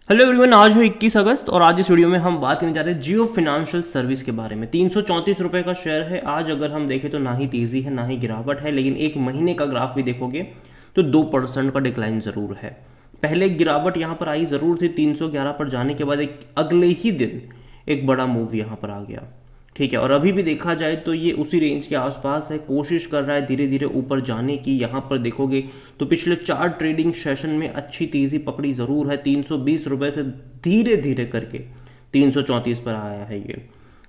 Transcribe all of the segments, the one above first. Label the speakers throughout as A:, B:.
A: Hello everyone, आज हो 21 अगस्त और आज इस वीडियो में हम बात करने जा रहे हैं जियो फाइनेंशियल सर्विस के बारे में। 334 रुपये का शेयर है। आज अगर हम देखें तो ना ही तेज़ी है ना ही गिरावट है, लेकिन एक महीने का ग्राफ भी देखोगे तो 2% का डिक्लाइन ज़रूर है। पहले एक गिरावट यहाँ पर आई ज़रूर थी 311 पर जाने के बाद, एक अगले ही दिन एक बड़ा मूव यहाँ पर आ गया। ठीक है, और अभी भी देखा जाए तो ये उसी रेंज के आसपास है, कोशिश कर रहा है धीरे धीरे ऊपर जाने की। यहाँ पर देखोगे तो पिछले 4 ट्रेडिंग सेशन में अच्छी तेज़ी पकड़ी ज़रूर है। 320 रुपये से धीरे धीरे करके 334 पर आया है ये।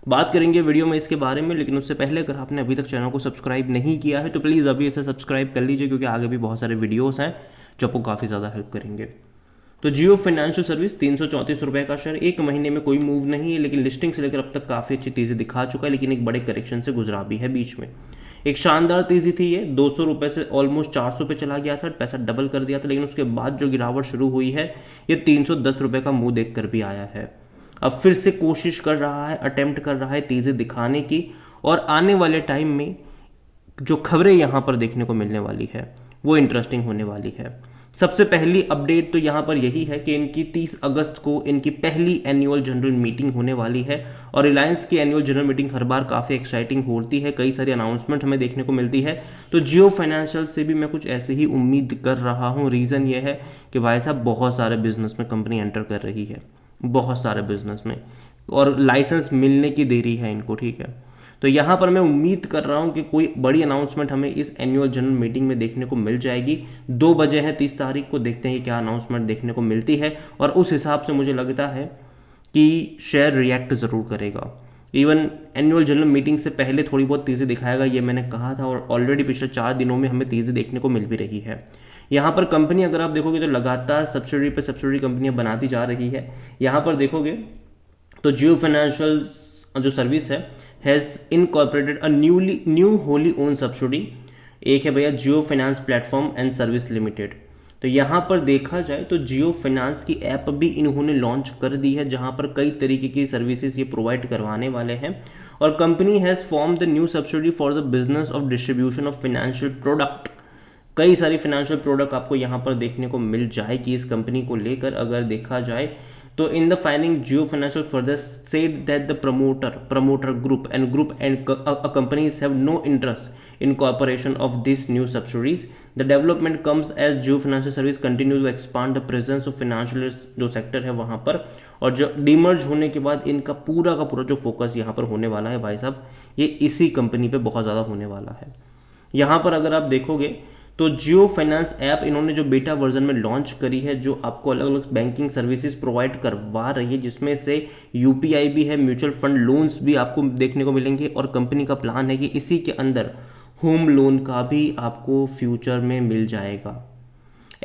A: बात करेंगे वीडियो में इसके बारे में, लेकिन उससे पहले अगर आपने अभी तक चैनल को सब्सक्राइब नहीं किया है तो प्लीज़ अभी इसे सब्सक्राइब कर लीजिए, क्योंकि आगे भी बहुत सारे वीडियोज़ हैं जो आपको काफ़ी ज़्यादा हेल्प करेंगे। तो जियो फाइनेंशियल सर्विस 334 रुपये का शेयर, एक महीने में कोई मूव नहीं है, लेकिन लिस्टिंग से लेकर अब तक काफ़ी अच्छी तेज़ी दिखा चुका है, लेकिन एक बड़े करेक्शन से गुजरा भी है बीच में। एक शानदार तेज़ी थी ये, 200 रुपये से ऑलमोस्ट 400 पे चला गया था, पैसा डबल कर दिया था, लेकिन उसके बाद जो गिरावट शुरू हुई है ये 310 रुपये का मुंह देख कर भी आया है। अब फिर से कोशिश कर रहा है, अटेम्प्ट कर रहा है तेज़ी दिखाने की, और आने वाले टाइम में जो खबरें यहाँ पर देखने को मिलने वाली है वो इंटरेस्टिंग होने वाली है। सबसे पहली अपडेट तो यहाँ पर यही है कि इनकी 30 अगस्त को इनकी पहली एनुअल जनरल मीटिंग होने वाली है, और रिलायंस की एनुअल जनरल मीटिंग हर बार काफ़ी एक्साइटिंग होती है, कई सारी अनाउंसमेंट हमें देखने को मिलती है। तो जियो फाइनेंशियल से भी मैं कुछ ऐसे ही उम्मीद कर रहा हूँ। रीज़न ये है कि भाई साहब बहुत सारे बिजनेस में कंपनी एंटर कर रही है, बहुत सारे बिजनेस में, और लाइसेंस मिलने की देरी है इनको। ठीक है, तो यहाँ पर मैं उम्मीद कर रहा हूँ कि कोई बड़ी अनाउंसमेंट हमें इस एनुअल जनरल मीटिंग में देखने को मिल जाएगी। 2 बजे है 30 तारीख को, देखते हैं कि क्या अनाउंसमेंट देखने को मिलती है, और उस हिसाब से मुझे लगता है कि शेयर रिएक्ट ज़रूर करेगा। इवन एनुअल जनरल मीटिंग से पहले थोड़ी बहुत तेज़ी दिखाएगा, ये मैंने कहा था, और ऑलरेडी पिछले 4 दिनों में हमें तेज़ी देखने को मिल भी रही है। यहाँ पर कंपनी अगर आप देखोगे तो लगातार सब्सिडी पे सब्सिडी कंपनियाँ बनाती जा रही है। यहाँ पर देखोगे तो जियो फाइनेंशियल जो सर्विस है has incorporated a new wholly owned subsidiary. एक है भैया Jio finance platform and service limited. तो यहाँ पर देखा जाए तो जियो फाइनेंस की ऐप भी इन्होंने लॉन्च कर दी है, जहाँ पर कई तरीके की सर्विसेज ये प्रोवाइड करवाने वाले हैं। और company has form the new subsidy for the business of distribution of financial product. कई सारी फाइनेंशियल प्रोडक्ट आपको यहाँ पर देखने को मिल जाएगी इस कंपनी को लेकर। अगर देखा जाए तो in the filing Jio financial further said that the promoter group and companies have no interest in cooperation of these new subsidiaries. The development comes as Jio Financial Service continues to expand the presence of financial जो sector है वहाँ पर, और जो demerge होने के बाद इनका पूरा का पूरा जो फोकस यहाँ पर होने वाला है भाई साहब, ये इसी कंपनी पे बहुत ज़्यादा होने वाला है। यहाँ पर अगर आप देखोगे तो जियो फाइनेंस ऐप इन्होंने जो बेटा वर्जन में लॉन्च करी है, जो आपको अलग अलग बैंकिंग सर्विसेज प्रोवाइड करवा रही है, जिसमें से यूपीआई भी है, म्यूचुअल फंड लोन्स भी आपको देखने को मिलेंगे, और कंपनी का प्लान है कि इसी के अंदर होम लोन का भी आपको फ्यूचर में मिल जाएगा।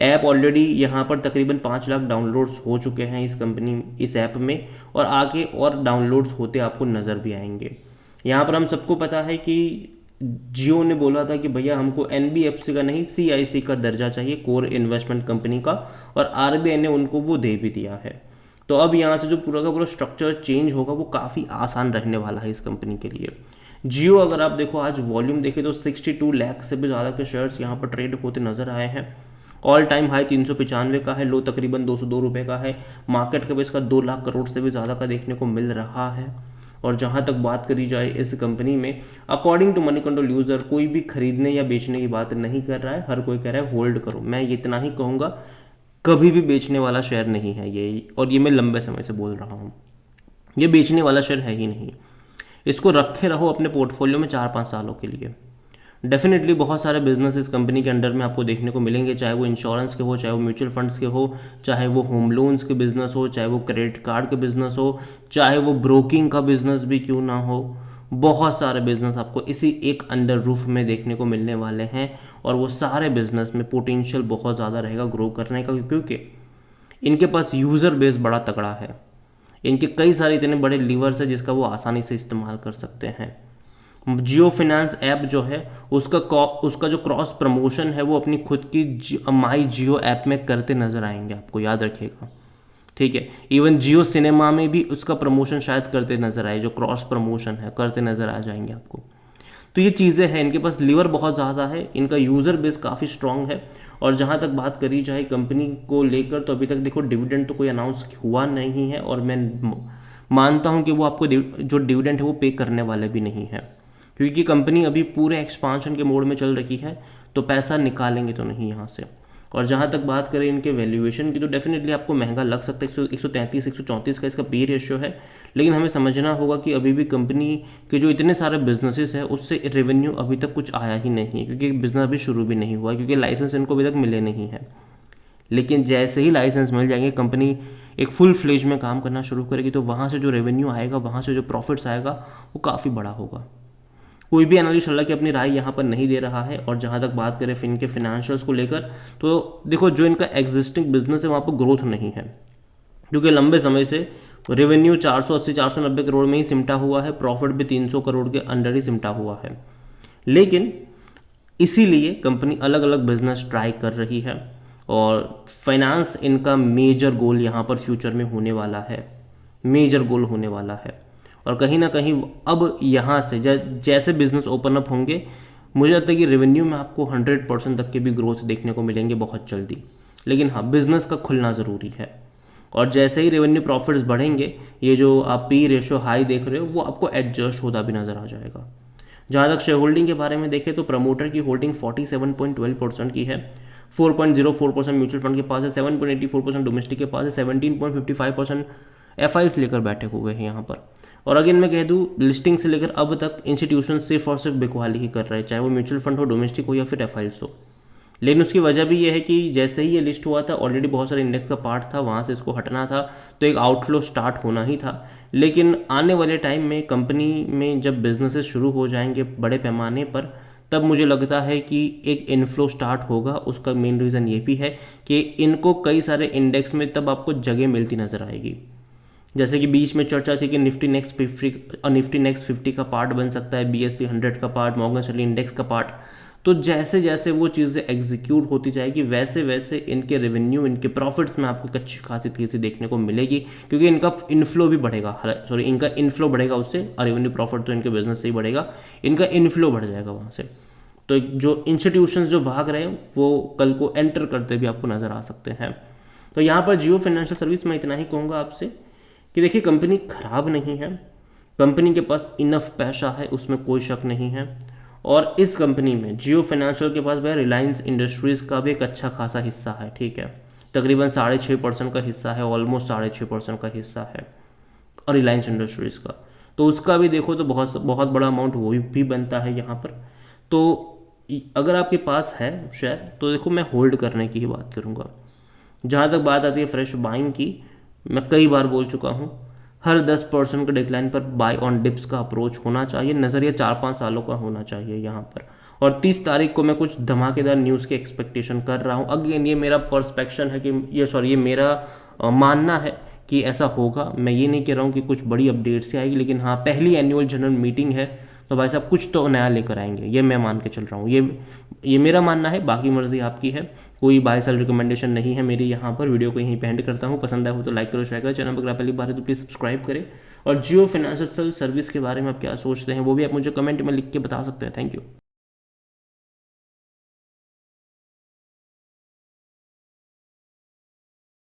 A: ऐप ऑलरेडी यहाँ पर तकरीबन 5 लाख डाउनलोड्स हो चुके हैं इस ऐप में, और आगे और डाउनलोड्स होते आपको नज़र भी आएंगे। यहाँ पर हम सबको पता है कि जियो ने बोला था कि भैया हमको एनबीएफसी का नहीं सीआईसी का दर्जा चाहिए, कोर इन्वेस्टमेंट कंपनी का, और आरबीआई ने उनको वो दे भी दिया है। तो अब यहाँ से जो पूरा का पूरा स्ट्रक्चर चेंज होगा वो काफ़ी आसान रहने वाला है इस कंपनी के लिए। जियो अगर आप देखो आज वॉल्यूम देखें तो 62 लाख से भी ज़्यादा के शेयर्स यहाँ पर ट्रेड होते नजर आए हैं। ऑल टाइम हाई 395 का है, लो तकरीबन 202 रुपये का है। मार्केट कैप इसका 2 लाख करोड़ से भी ज़्यादा का देखने को मिल रहा है। और जहाँ तक बात करी जाए इस कंपनी में, according to Moneycontrol user कोई भी खरीदने या बेचने की बात नहीं कर रहा है, हर कोई कह रहा है होल्ड करो। मैं इतना ही कहूँगा, कभी भी बेचने वाला शेयर नहीं है ये, और ये मैं लंबे समय से बोल रहा हूँ, ये बेचने वाला शेयर है ही नहीं। इसको रखे रहो अपने पोर्टफोलियो में 4-5 सालों के लिए। डेफिनेटली बहुत सारे बिजनेस इस कंपनी के अंडर में आपको देखने को मिलेंगे, चाहे वो इंश्योरेंस के हो, चाहे वो म्यूचुअल फंड्स के हो, चाहे वो होम लोन्स के बिजनेस हो, चाहे वो क्रेडिट कार्ड के बिजनेस हो, चाहे वो ब्रोकिंग का बिजनेस भी क्यों ना हो। बहुत सारे बिजनेस आपको इसी एक अंडर रूफ में देखने को मिलने वाले हैं, और वो सारे बिजनेस में पोटेंशियल बहुत ज़्यादा रहेगा ग्रो करने का, क्योंकि इनके पास यूज़र बेस बड़ा तगड़ा है। इनके कई सारे इतने बड़े लीवर्स हैं जिसका वो आसानी से इस्तेमाल कर सकते हैं। जियो फाइनेंस ऐप जो है उसका जो क्रॉस प्रमोशन है वो अपनी खुद की माई जियो ऐप में करते नजर आएंगे, आपको याद रखिएगा। ठीक है, इवन जियो सिनेमा में भी उसका प्रमोशन शायद करते नजर आए, जो क्रॉस प्रमोशन है करते नजर आ जाएंगे आपको। तो ये चीज़ें हैं, इनके पास लीवर बहुत ज़्यादा है, इनका यूज़र बेस काफ़ी स्ट्रांग है। और जहाँ तक बात करी जाए कंपनी को लेकर, तो अभी तक देखो डिविडेंड तो कोई अनाउंस हुआ नहीं है, और मैं मानता हूँ कि वो आपको जो डिविडेंड है वो पे करने वाले भी नहीं है, क्योंकि कंपनी अभी पूरे एक्सपांशन के मोड में चल रही है, तो पैसा निकालेंगे तो नहीं यहाँ से। और जहाँ तक बात करें इनके वैल्यूएशन की, तो डेफिनेटली आपको महंगा लग सकता है, 133 134 का इसका पी रेशियो है। लेकिन हमें समझना होगा कि अभी भी कंपनी के जो इतने सारे बिजनेसेस हैं उससे रेवेन्यू अभी तक कुछ आया ही नहीं है, क्योंकि बिजनेस अभी शुरू भी नहीं हुआ, क्योंकि लाइसेंस इनको अभी तक मिले नहीं है। लेकिन जैसे ही लाइसेंस मिल जाएंगे, कंपनी एक फुल फ्लेज में काम करना शुरू करेगी, तो वहाँ से जो रेवेन्यू आएगा, वहाँ से जो प्रॉफिट्स आएगा, वो काफ़ी बड़ा होगा। कोई भी एनालिस्ट हालांकि अपनी राय यहाँ पर नहीं दे रहा है। और जहाँ तक बात करें इनके फिनेंशियल्स को लेकर, तो देखो जो इनका एग्जिस्टिंग बिजनेस है वहाँ पर ग्रोथ नहीं है, क्योंकि लंबे समय से रेवेन्यू 480 490 करोड़ में ही सिमटा हुआ है, प्रॉफिट भी 300 करोड़ के अंडर ही सिमटा हुआ है। लेकिन इसीलिए कंपनी अलग अलग बिजनेस ट्राई कर रही है, और फाइनेंस इनका मेजर गोल यहाँ पर फ्यूचर में होने वाला है, मेजर गोल होने वाला है। और कहीं ना कहीं अब यहाँ से जैसे बिजनेस ओपन अप होंगे, मुझे लगता है कि रेवेन्यू में आपको 100% तक के भी ग्रोथ देखने को मिलेंगे बहुत जल्दी। लेकिन हाँ, बिजनेस का खुलना ज़रूरी है, और जैसे ही रेवेन्यू प्रॉफिट्स बढ़ेंगे, ये जो आप पी रेशो हाई देख रहे हो वो आपको एडजस्ट होता भी नज़र आ जाएगा। जहाँ तक शेयर होल्डिंग के बारे में देखें, तो प्रमोटर की होल्डिंग 47.12% की है, 4.04% म्यूचुअल फंड के पास है, 7.84% डोमेस्टिक के पास है, 17.55% एफ लेकर बैठे हुए हैं यहाँ पर। और अगेन मैं कह दूँ, लिस्टिंग से लेकर अब तक इंस्टीट्यूशन सिर्फ और सिर्फ बिकवाली ही कर रहे हैं, चाहे वो म्यूचुअल फंड हो, डोमेस्टिक हो या फिर एफ हो। लेकिन उसकी वजह भी ये है कि जैसे ही ये लिस्ट हुआ था, ऑलरेडी बहुत सारे इंडेक्स का पार्ट था, वहाँ से इसको हटना था, तो एक आउटफ्लो स्टार्ट होना ही था। लेकिन आने वाले टाइम में कंपनी में जब बिजनेसेस शुरू हो जाएंगे बड़े पैमाने पर, तब मुझे लगता है कि एक इनफ्लो स्टार्ट होगा। उसका मेन रीज़न ये भी है कि इनको कई सारे इंडेक्स में तब आपको जगह मिलती नज़र आएगी। जैसे कि बीच में चर्चा थी कि निफ्टी नेक्स्ट 50 का पार्ट बन सकता है, BSE 100 का पार्ट, मॉर्गन स्टैनली इंडेक्स का पार्ट। तो जैसे जैसे वो चीज़ें एग्जीक्यूट होती जाएगी, वैसे वैसे इनके रेवेन्यू, इनके प्रॉफिट्स में आपको एक अच्छी खासी तेज़ी देखने को मिलेगी, क्योंकि इनका इनफ्लो भी बढ़ेगा, इनका इनफ्लो बढ़ेगा उससे, और रेवेन्यू प्रॉफिट तो इनके बिजनेस से ही बढ़ेगा, इनका इनफ्लो बढ़ जाएगा वहाँ से। तो जो इंस्टीट्यूशंस जो भाग रहे हैं वो कल को एंटर करते भी आपको नज़र आ सकते हैं। तो यहाँ पर जियो फाइनेंशियल सर्विस में इतना ही कहूँगा आपसे कि देखिए, कंपनी खराब नहीं है, कंपनी के पास इनफ पैसा है, उसमें कोई शक नहीं है। और इस कंपनी में जियो फाइनेंशियल के पास भाई रिलायंस इंडस्ट्रीज़ का भी एक अच्छा खासा हिस्सा है, ठीक है, तकरीबन 6.5% का हिस्सा है, ऑलमोस्ट 6.5% का हिस्सा है, और रिलायंस इंडस्ट्रीज़ का तो उसका भी देखो तो बहुत बहुत बड़ा अमाउंट वो भी बनता है यहाँ पर। तो अगर आपके पास है शेयर, तो देखो मैं होल्ड करने की ही बात करूँगा। जहाँ तक बात आती है फ्रेश बाइंग की, मैं कई बार बोल चुका हूँ, हर 10% के डिक्लाइन पर बाय ऑन डिप्स का अप्रोच होना चाहिए, नज़रिया 4-5 सालों का होना चाहिए यहाँ पर। और 30 तारीख को मैं कुछ धमाकेदार न्यूज़ की एक्सपेक्टेशन कर रहा हूँ। अगेन ये मेरा पर्सपेक्शन है कि ये मेरा मानना है कि ऐसा होगा। मैं ये नहीं कह रहा हूँ कि कुछ बड़ी अपडेट्स से आएगी, लेकिन हाँ, पहली एनुअल जनरल मीटिंग है, तो भाई साहब कुछ तो नया लेकर आएंगे, ये मैं मान के चल रहा हूँ। ये मेरा मानना है, बाकी मर्जी आपकी है। कोई बाय सेल रिकमेंडेशन नहीं है मेरी यहाँ पर। वीडियो को यहीं पे एंड करता हूँ। पसंद आया हो तो लाइक करो, शेयर करो, चैनल पर पहली बार है तो प्लीज़ सब्सक्राइब करें। और जियो फाइनेंशियल सर्विस के बारे में आप क्या सोचते हैं वो भी आप मुझे कमेंट में लिख के बता सकते हैं। Thank you.